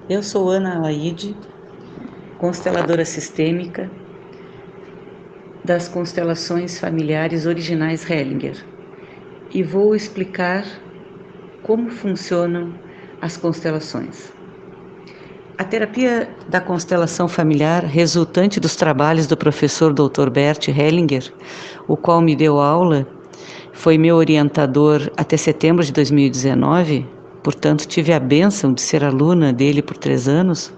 Eu sou Ana Alaide, consteladora sistêmica das constelações familiares originais Hellinger, e vou explicar como funcionam as constelações. A terapia da constelação familiar, resultante dos trabalhos do professor Dr. Bert Hellinger, o qual me deu aula, foi meu orientador até setembro de 2019, portanto tive a bênção de ser aluna dele por 3 anos,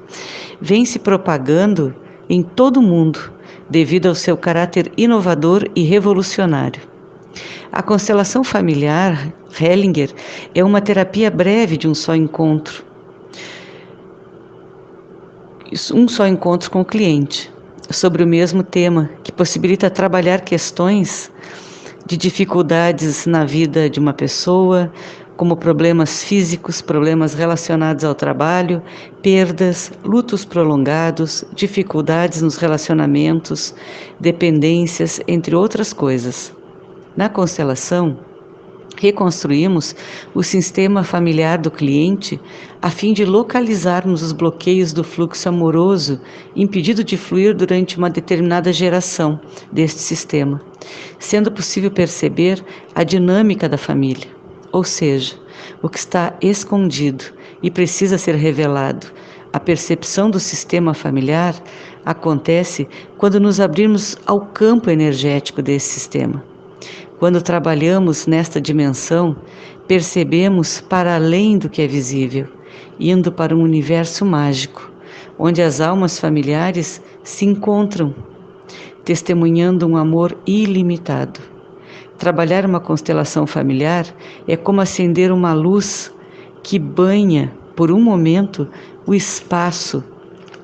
vem se propagando em todo o mundo devido ao seu caráter inovador e revolucionário. A constelação familiar Hellinger é uma terapia breve de um só encontro com o cliente, sobre o mesmo tema, que possibilita trabalhar questões de dificuldades na vida de uma pessoa, como problemas físicos, problemas relacionados ao trabalho, perdas, lutos prolongados, dificuldades nos relacionamentos, dependências, entre outras coisas. Na constelação, reconstruímos o sistema familiar do cliente a fim de localizarmos os bloqueios do fluxo amoroso impedido de fluir durante uma determinada geração deste sistema, sendo possível perceber a dinâmica da família, ou seja, o que está escondido e precisa ser revelado. A percepção do sistema familiar acontece quando nos abrirmos ao campo energético desse sistema. Quando trabalhamos nesta dimensão, percebemos para além do que é visível, indo para um universo mágico, onde as almas familiares se encontram, testemunhando um amor ilimitado. Trabalhar uma constelação familiar é como acender uma luz que banha, por um momento, o espaço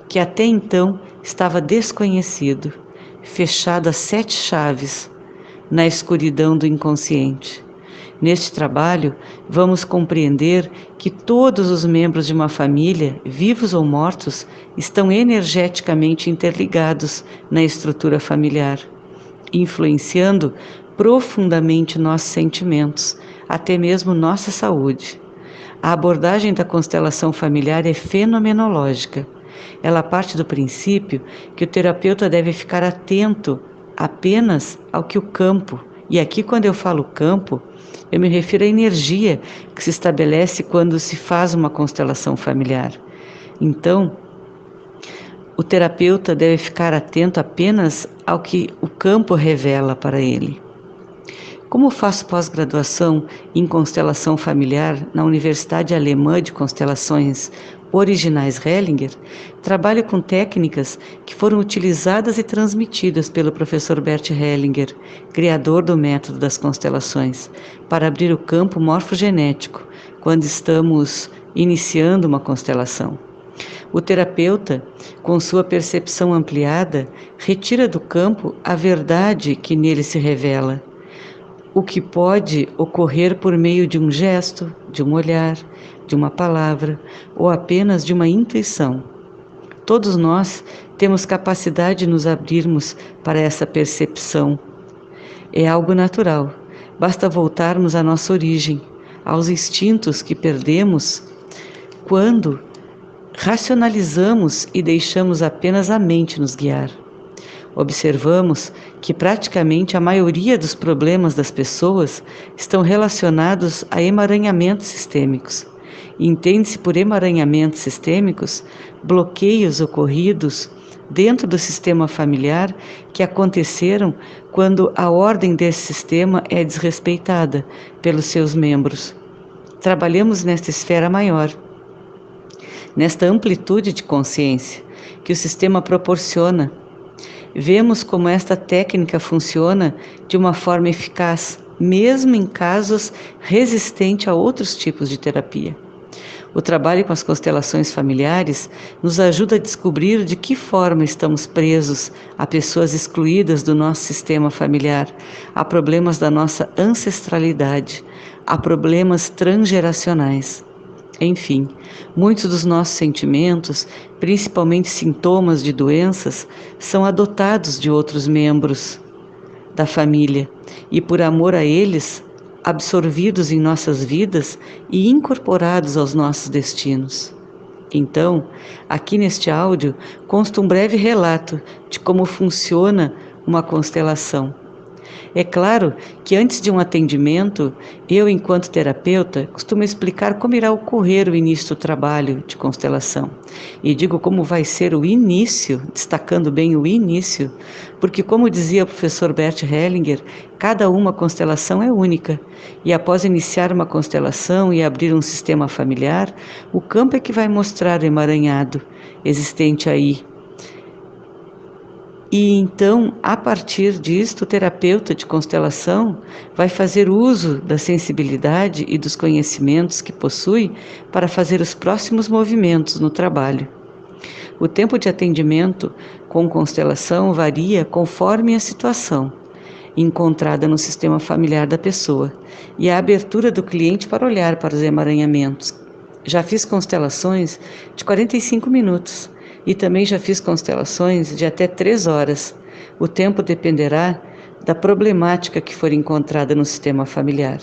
que até então estava desconhecido, fechado a 7 chaves, na escuridão do inconsciente. Neste trabalho, vamos compreender que todos os membros de uma família, vivos ou mortos, estão energeticamente interligados na estrutura familiar, influenciando profundamente nossos sentimentos, até mesmo nossa saúde. A abordagem da constelação familiar é fenomenológica. Ela parte do princípio que o terapeuta deve ficar atento apenas ao que o campo, e aqui quando eu falo campo, eu me refiro à energia que se estabelece quando se faz uma constelação familiar. Então, o terapeuta deve ficar atento apenas ao que o campo revela para ele. Como faço pós-graduação em constelação familiar na Universidade Alemã de Constelações Originais Hellinger, trabalho com técnicas que foram utilizadas e transmitidas pelo professor Bert Hellinger, criador do método das constelações, para abrir o campo morfogenético, quando estamos iniciando uma constelação. O terapeuta, com sua percepção ampliada, retira do campo a verdade que nele se revela, o que pode ocorrer por meio de um gesto, de um olhar, de uma palavra ou apenas de uma intuição. Todos nós temos capacidade de nos abrirmos para essa percepção. É algo natural. Basta voltarmos à nossa origem, aos instintos que perdemos quando racionalizamos e deixamos apenas a mente nos guiar. Observamos que praticamente a maioria dos problemas das pessoas estão relacionados a emaranhamentos sistêmicos. Entende-se por emaranhamentos sistêmicos bloqueios ocorridos dentro do sistema familiar que aconteceram quando a ordem desse sistema é desrespeitada pelos seus membros. Trabalhamos nesta esfera maior, nesta amplitude de consciência que o sistema proporciona. Vemos como esta técnica funciona de uma forma eficaz, mesmo em casos resistentes a outros tipos de terapia. O trabalho com as constelações familiares nos ajuda a descobrir de que forma estamos presos a pessoas excluídas do nosso sistema familiar, a problemas da nossa ancestralidade, a problemas transgeracionais. Enfim, muitos dos nossos sentimentos, principalmente sintomas de doenças, são adotados de outros membros da família e, por amor a eles, absorvidos em nossas vidas e incorporados aos nossos destinos. Então, aqui neste áudio consta um breve relato de como funciona uma constelação. É claro que antes de um atendimento, eu, enquanto terapeuta, costumo explicar como irá ocorrer o início do trabalho de constelação. E digo como vai ser o início, destacando bem o início, porque, como dizia o professor Bert Hellinger, cada uma constelação é única. E após iniciar uma constelação e abrir um sistema familiar, o campo é que vai mostrar o emaranhado existente aí. E então, a partir disto, o terapeuta de constelação vai fazer uso da sensibilidade e dos conhecimentos que possui para fazer os próximos movimentos no trabalho. O tempo de atendimento com constelação varia conforme a situação encontrada no sistema familiar da pessoa e a abertura do cliente para olhar para os emaranhamentos. Já fiz constelações de 45 minutos e também já fiz constelações de até 3 horas. O tempo dependerá da problemática que for encontrada no sistema familiar.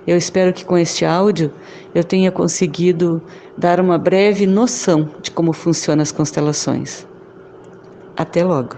Eu espero que com este áudio eu tenha conseguido dar uma breve noção de como funcionam as constelações. Até logo!